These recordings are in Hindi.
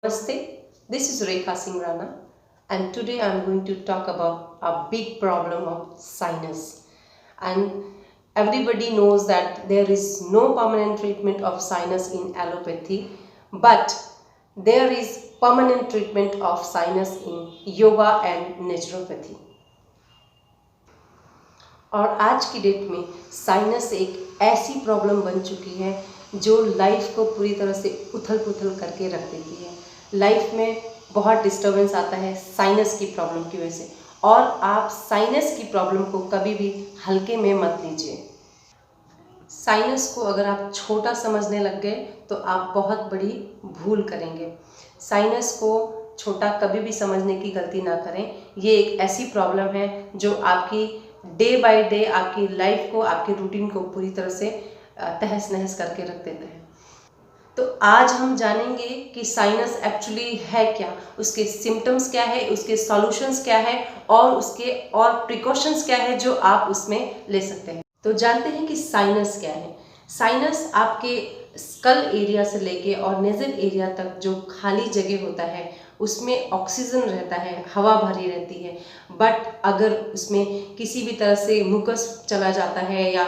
Namaste, this is Rekha Singh Rana, and today I am going to talk about a big problem of sinus. And everybody knows that there is no permanent treatment of sinus in allopathy, but there is permanent treatment of sinus in yoga and naturopathy. और आज की डेट में साइनस एक ऐसी प्रॉब्लम बन चुकी है जो लाइफ को पूरी तरह से उथल पुथल करके रख देती है। लाइफ में बहुत डिस्टर्बेंस आता है साइनस की प्रॉब्लम की वजह से, और आप साइनस की प्रॉब्लम को कभी भी हल्के में मत लीजिए। साइनस को अगर आप छोटा समझने लग गए तो आप बहुत बड़ी भूल करेंगे। साइनस को छोटा कभी भी समझने की गलती ना करें। ये एक ऐसी प्रॉब्लम है जो आपकी डे बाय डे आपकी लाइफ को, आपके रूटीन को पूरी तरह से तहस नहस करके रख देते हैं। तो आज हम जानेंगे कि साइनस एक्चुअली है क्या, उसके सिम्टम्स क्या है, उसके सॉल्यूशंस क्या है और उसके और प्रिकॉशंस क्या है जो आप उसमें ले सकते हैं। तो जानते हैं कि साइनस क्या है। साइनस आपके स्कल एरिया से लेके और नेजल एरिया तक जो खाली जगह होता है उसमें ऑक्सीजन रहता है, हवा भरी रहती है। बट अगर उसमें किसी भी तरह से मुकस चला जाता है या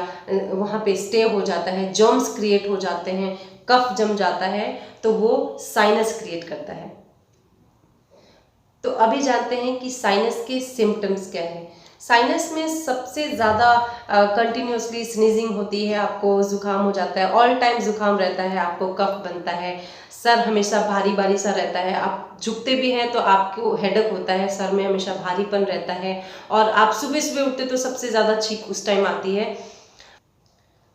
वहाँ पे स्टे हो जाता है, जर्म्स क्रिएट हो जाते हैं, कफ जम जाता है, तो वो साइनस क्रिएट करता है। तो अभी जानते हैं कि साइनस के सिम्टम्स क्या है। साइनस में सबसे ज़्यादा कंटिन्यूसली स्नीजिंग होती है, आपको जुकाम हो जाता है, ऑल टाइम जुकाम रहता है, आपको कफ बनता है, सर हमेशा भारी भारी सा रहता है, आप झुकते भी हैं तो आपको हेडेक होता है, सर में हमेशा भारीपन रहता है, और आप सुबह सुबह उठते तो सबसे ज़्यादा छींक उस टाइम आती है।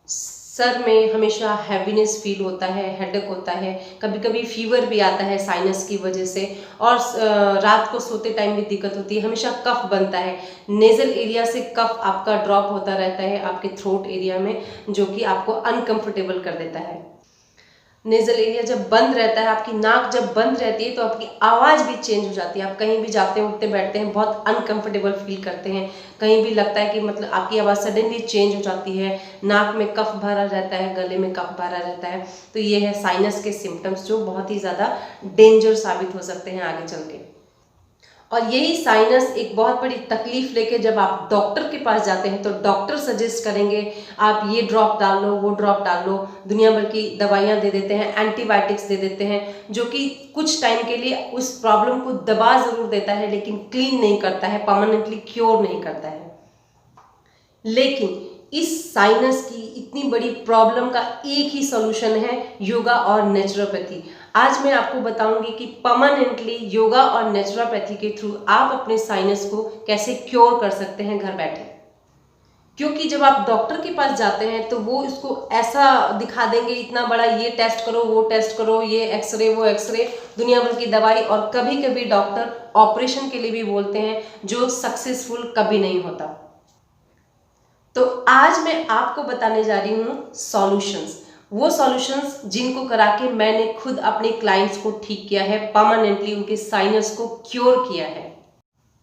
सर में हमेशा हैवीनेस फील होता है, हेडेक होता है, कभी कभी फीवर भी आता है साइनस की वजह से, और रात को सोते टाइम भी दिक्कत होती है, हमेशा कफ बनता है। नेजल एरिया से कफ आपका ड्रॉप होता रहता है आपके थ्रोट एरिया में, जो कि आपको अनकंफर्टेबल कर देता है। नेजल एरिया जब बंद रहता है, आपकी नाक जब बंद रहती है तो आपकी आवाज़ भी चेंज हो जाती है। आप कहीं भी जाते उठते बैठते हैं बहुत अनकंफर्टेबल फील करते हैं, कहीं भी लगता है कि मतलब आपकी आवाज़ सडनली चेंज हो जाती है, नाक में कफ भरा रहता है, गले में कफ भरा रहता है। तो ये है साइनस के सिम्टम्स जो बहुत ही ज़्यादा डेंजर साबित हो सकते हैं आगे चल के। और यही साइनस एक बहुत बड़ी तकलीफ लेके जब आप डॉक्टर के पास जाते हैं तो डॉक्टर सजेस्ट करेंगे आप ये ड्रॉप डाल लो, वो ड्रॉप डाल लो, दुनिया भर की दवाइयाँ दे देते हैं, एंटीबायोटिक्स दे देते हैं, जो कि कुछ टाइम के लिए उस प्रॉब्लम को दबा ज़रूर देता है लेकिन क्लीन नहीं करता है, परमानेंटली क्योर नहीं करता है। लेकिन इस साइनस की इतनी बड़ी प्रॉब्लम का एक ही सॉल्यूशन है, योगा और नेचुरोपैथी। आज मैं आपको बताऊंगी कि परमानेंटली योगा और नेचुरोपैथी के थ्रू आप अपने साइनस को कैसे क्योर कर सकते हैं घर बैठे। क्योंकि जब आप डॉक्टर के पास जाते हैं तो वो इसको ऐसा दिखा देंगे, इतना बड़ा ये टेस्ट करो, वो टेस्ट करो, ये एक्सरे, वो एक्सरे, दुनिया भर की दवाई, और कभी कभी डॉक्टर ऑपरेशन के लिए भी बोलते हैं जो सक्सेसफुल कभी नहीं होता। तो आज मैं आपको बताने जा रही हूँ सॉल्यूशंस, वो सॉल्यूशंस जिनको करा के मैंने खुद अपने क्लाइंट्स को ठीक किया है, परमानेंटली उनके साइनस को क्योर किया है।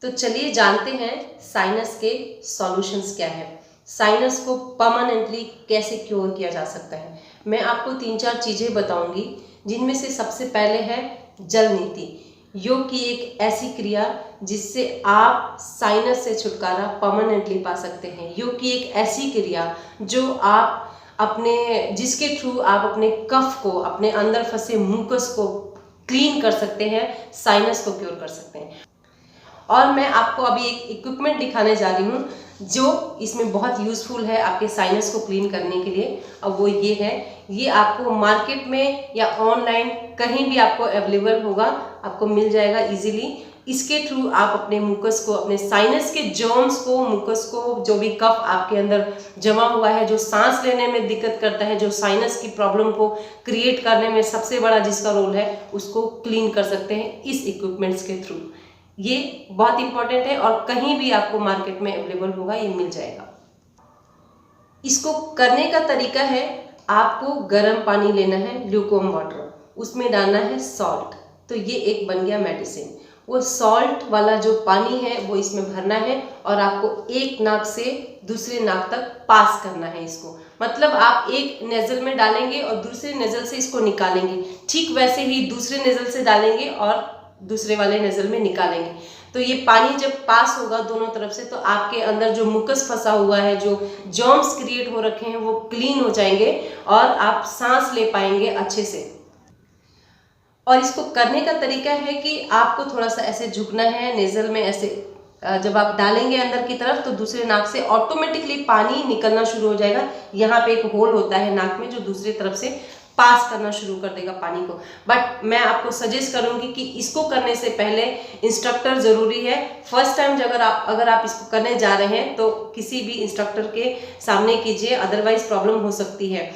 तो चलिए जानते हैं साइनस के सॉल्यूशंस क्या है, साइनस को परमानेंटली कैसे क्योर किया जा सकता है। मैं आपको 3-4 चीज़ें बताऊंगी, जिनमें से सबसे पहले है जल नीति। योग की एक ऐसी क्रिया जिससे आप साइनस से छुटकारा परमानेंटली पा सकते हैं। योग की एक ऐसी क्रिया जो आप जिसके थ्रू आप अपने कफ को, अपने अंदर फंसे मुकस को क्लीन कर सकते हैं, साइनस को क्योर कर सकते हैं। और मैं आपको अभी एक इक्विपमेंट दिखाने जा रही हूँ जो इसमें बहुत यूज़फुल है आपके साइनस को क्लीन करने के लिए। अब वो ये है, ये आपको मार्केट में या ऑनलाइन कहीं भी आपको अवेलेबल होगा, आपको मिल जाएगा इजीली। इसके थ्रू आप अपने मुकस को, अपने साइनस के जर्म्स को, मुकस को, जो भी कफ आपके अंदर जमा हुआ है, जो सांस लेने में दिक्कत करता है, जो साइनस की प्रॉब्लम को क्रिएट करने में सबसे बड़ा जिसका रोल है, उसको क्लीन कर सकते हैं इस इक्विपमेंट्स के थ्रू। ये बहुत इंपॉर्टेंट है और कहीं भी आपको मार्केट में अवेलेबल होगा, ये मिल जाएगा। इसको करने का तरीका है, आपको गर्म पानी लेना है, ल्यूकवार्म वाटर, उसमें डालना है सॉल्ट। तो ये एक बन गया मेडिसिन। वो सॉल्ट वाला जो पानी है वो इसमें भरना है और आपको एक नाक से दूसरे नाक तक पास करना है। इसको मतलब आप एक नेजल में डालेंगे और दूसरे नेजल से इसको निकालेंगे, ठीक वैसे ही दूसरे नेजल से डालेंगे और दूसरे वाले नेजल में निकालेंगे। तो ये पानी जब पास होगा दोनों तरफ से तो आपके अंदर जो मुकस फंसा हुआ है, जो जर्म्स क्रिएट हो रखे हैं, वो क्लीन हो जाएंगे और आप सांस ले पाएंगे अच्छे से। और इसको करने का तरीका है कि आपको थोड़ा सा ऐसे झुकना है नेजल में, ऐसे जब आप डालेंगे अंदर की तरफ तो दूसरे नाक से ऑटोमेटिकली पानी निकलना शुरू हो जाएगा। यहाँ पे एक होल होता है नाक में जो दूसरी तरफ से पास करना शुरू कर देगा पानी को। बट मैं आपको सजेस्ट करूंगी कि इसको करने से पहले इंस्ट्रक्टर ज़रूरी है। फर्स्ट टाइम अगर आप इसको करने जा रहे हैं तो किसी भी इंस्ट्रक्टर के सामने कीजिए, अदरवाइज प्रॉब्लम हो सकती है।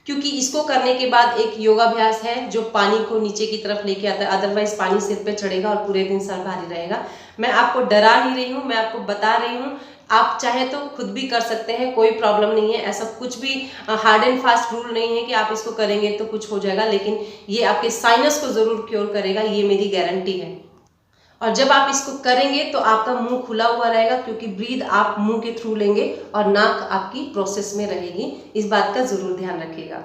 क्योंकि इसको करने के बाद एक योगाभ्यास है जो पानी को नीचे की तरफ लेके आता है, अदरवाइज पानी सिर पे चढ़ेगा और पूरे दिन सर भारी रहेगा। मैं आपको डरा नहीं रही हूँ, मैं आपको बता रही हूँ। आप चाहे तो खुद भी कर सकते हैं, कोई प्रॉब्लम नहीं है। ऐसा कुछ भी हार्ड एंड फास्ट रूल नहीं है कि आप इसको करेंगे तो कुछ हो जाएगा, लेकिन ये आपके साइनस को ज़रूर क्योर करेगा, ये मेरी गारंटी है। और जब आप इसको करेंगे तो आपका मुंह खुला हुआ रहेगा, क्योंकि ब्रीद आप मुंह के थ्रू लेंगे और नाक आपकी प्रोसेस में रहेगी। इस बात का जरूर ध्यान रखिएगा।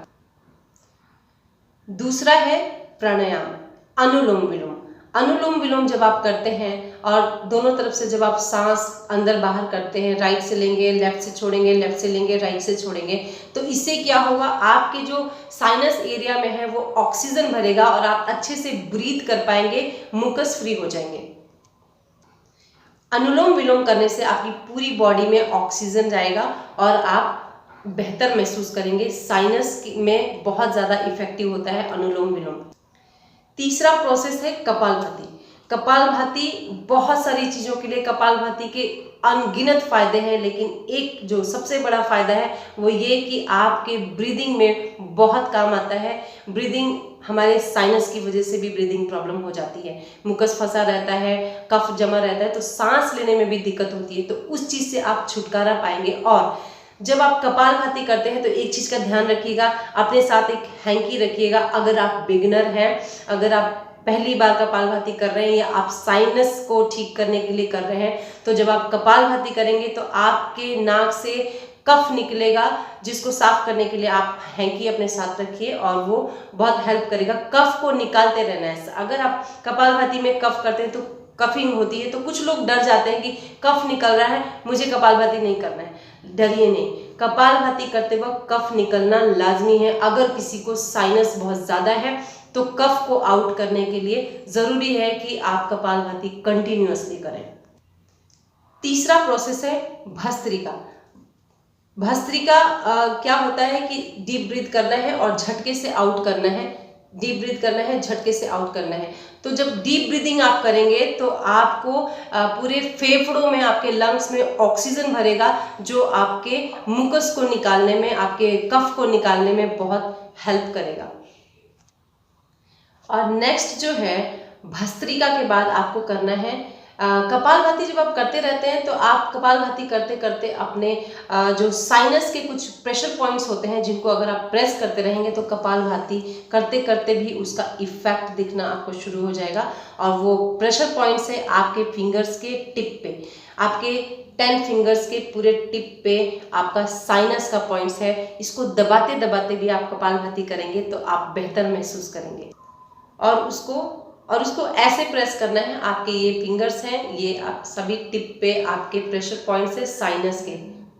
दूसरा है प्राणायाम, अनुलोम विलोम। अनुलोम विलोम जब आप करते हैं और दोनों तरफ से जब आप सांस अंदर बाहर करते हैं, राइट से लेंगे लेफ्ट से छोड़ेंगे, लेफ्ट से लेंगे राइट से छोड़ेंगे, तो इससे क्या होगा, आपके जो साइनस एरिया में है वो ऑक्सीजन भरेगा और आप अच्छे से ब्रीथ कर पाएंगे, मुकस फ्री हो जाएंगे। अनुलोम विलोम करने से आपकी पूरी बॉडी में ऑक्सीजन जाएगा और आप बेहतर महसूस करेंगे। साइनस में बहुत ज़्यादा इफेक्टिव होता है अनुलोम विलोम। तीसरा प्रोसेस है कपालभाति। कपालभाति बहुत सारी चीज़ों के लिए कपालभाति के अनगिनत फायदे हैं, लेकिन एक जो सबसे बड़ा फायदा है वो ये कि आपके ब्रीदिंग में बहुत काम आता है। ब्रीदिंग, हमारे साइनस की वजह से भी ब्रीदिंग प्रॉब्लम हो जाती है, मुकस फंसा रहता है, कफ जमा रहता है, तो सांस लेने में भी दिक्कत होती है। तो उस चीज़ से आप छुटकारा पाएंगे। और जब आप कपालभाति करते हैं तो एक चीज़ का ध्यान रखिएगा, अपने साथ एक हैंकी रखिएगा। अगर आप बिगिनर हैं, अगर आप पहली बार कपालभाति कर रहे हैं या आप साइनस को ठीक करने के लिए कर रहे हैं, तो जब आप कपालभाति करेंगे तो आपके नाक से कफ निकलेगा, जिसको साफ करने के लिए आप हैंकी अपने साथ रखिए और वो बहुत हेल्प करेगा। कफ को निकालते रहना है। अगर आप कपालभाति में कफ करते हैं तो कफिंग होती है, तो कुछ लोग डर जाते हैं कि कफ निकल रहा है, मुझे कपालभाति नहीं करना है। डरिए नहीं, कपालभाति करते वक्त कफ निकलना लाजमी है। अगर किसी को साइनस बहुत ज़्यादा है तो कफ को आउट करने के लिए ज़रूरी है कि आप कपालभाति कंटिन्यूअसली करें। तीसरा प्रोसेस है भस्त्रिका। भस्त्रिका क्या होता है कि डीप ब्रीथ करना है और झटके से आउट करना है, डीप ब्रीथ करना है, झटके से आउट करना है। तो जब डीप ब्रीदिंग आप करेंगे तो आपको पूरे फेफड़ों में, आपके लंग्स में ऑक्सीजन भरेगा, जो आपके मुकस को निकालने में, आपके कफ को निकालने में बहुत हेल्प करेगा। और नेक्स्ट जो है, भस्त्रिका के बाद आपको करना है कपालभाति। जब आप करते रहते हैं तो आप कपालभाति करते करते अपने जो साइनस के कुछ प्रेशर पॉइंट्स होते हैं, जिनको अगर आप प्रेस करते रहेंगे तो कपालभाति करते करते भी उसका इफेक्ट दिखना आपको शुरू हो जाएगा। और वो प्रेशर पॉइंट्स है आपके फिंगर्स के टिप पे, आपके 10 फिंगर्स के पूरे टिप पे आपका साइनस का पॉइंट्स है। इसको दबाते दबाते भी आप कपालभाति करेंगे तो आप बेहतर महसूस करेंगे। और उसको ऐसे प्रेस करना है, आपके ये फिंगर्स हैं, ये आप सभी टिप पे आपके प्रेशर पॉइंट्स है, साइनस के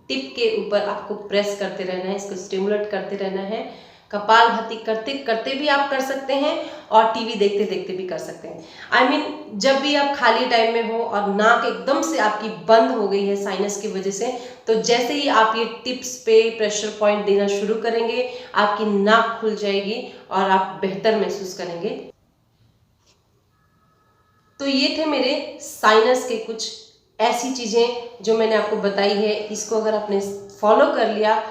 टिप के ऊपर आपको प्रेस करते रहना है, इसको स्टिमुलेट करते रहना है। कपालभाति करते करते भी आप कर सकते हैं और टीवी देखते देखते भी कर सकते हैं। I mean, जब भी आप खाली टाइम में हो और नाक एकदम से आपकी बंद हो गई है साइनस की वजह से, तो जैसे ही आप ये टिप्स पे प्रेशर पॉइंट देना शुरू करेंगे, आपकी नाक खुल जाएगी और आप बेहतर महसूस करेंगे। तो ये थे मेरे साइनस के कुछ ऐसी चीज़ें जो मैंने आपको बताई है। इसको अगर आपने फॉलो कर लिया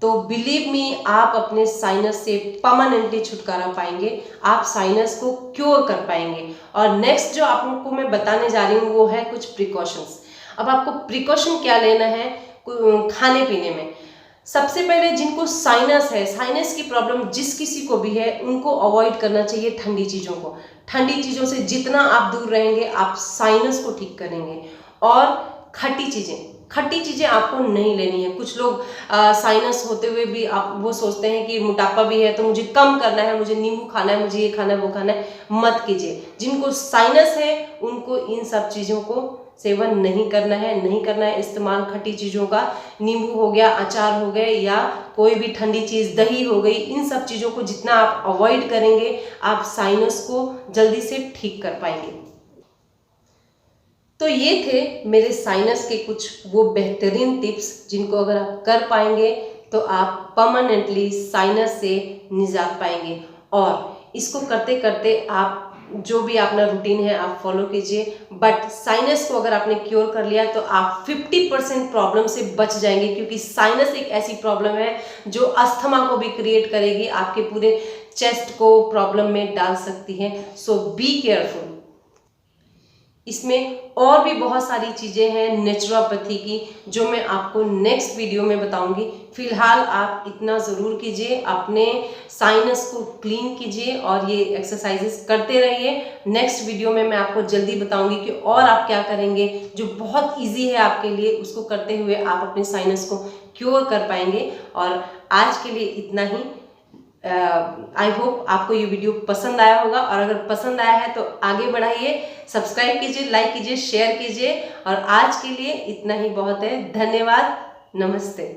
तो बिलीव मी, आप अपने साइनस से परमानेंटली छुटकारा पाएंगे, आप साइनस को क्योर कर पाएंगे। और नेक्स्ट जो आपको मैं बताने जा रही हूँ वो है कुछ प्रिकॉशंस। अब आपको प्रिकॉशन क्या लेना है खाने पीने में। सबसे पहले जिनको साइनस है, साइनस की प्रॉब्लम जिस किसी को भी है, उनको अवॉइड करना चाहिए ठंडी चीज़ों को। ठंडी चीज़ों से जितना आप दूर रहेंगे आप साइनस को ठीक करेंगे। और खट्टी चीज़ें, खट्टी चीज़ें आपको नहीं लेनी है। कुछ लोग साइनस होते हुए भी आप वो सोचते हैं कि मोटापा भी है तो मुझे कम करना है, मुझे नींबू खाना है, मुझे ये खाना है, वो खाना है। मत कीजिए। जिनको साइनस है उनको इन सब चीज़ों को सेवन नहीं करना है इस्तेमाल खट्टी चीज़ों का। नींबू हो गया, अचार हो गए, या कोई भी ठंडी चीज़, दही हो गई, इन सब चीज़ों को जितना आप अवॉइड करेंगे आप साइनस को जल्दी से ठीक कर पाएंगे। तो ये थे मेरे साइनस के कुछ वो बेहतरीन टिप्स जिनको अगर आप कर पाएंगे तो आप परमानेंटली साइनस से निजात पाएंगे। और इसको करते करते आप जो भी अपना रूटीन है आप फॉलो कीजिए। बट साइनस को अगर आपने क्योर कर लिया तो आप 50% प्रॉब्लम से बच जाएंगे, क्योंकि साइनस एक ऐसी प्रॉब्लम है जो अस्थमा को भी क्रिएट करेगी, आपके पूरे चेस्ट को प्रॉब्लम में डाल सकती है। सो बी केयरफुल। इसमें और भी बहुत सारी चीज़ें हैं नेचुरोपैथी की जो मैं आपको नेक्स्ट वीडियो में बताऊंगी। फिलहाल आप इतना ज़रूर कीजिए, अपने साइनस को क्लीन कीजिए और ये एक्सरसाइजेस करते रहिए। नेक्स्ट वीडियो में मैं आपको जल्दी बताऊंगी कि और आप क्या करेंगे जो बहुत इजी है आपके लिए, उसको करते हुए आप अपने साइनस को क्योर कर पाएंगे। और आज के लिए इतना ही। आई होप आपको ये वीडियो पसंद आया होगा, और अगर पसंद आया है तो आगे बढ़ाइए, सब्सक्राइब कीजिए, लाइक कीजिए, शेयर कीजिए। और आज के लिए इतना ही बहुत है। धन्यवाद। नमस्ते।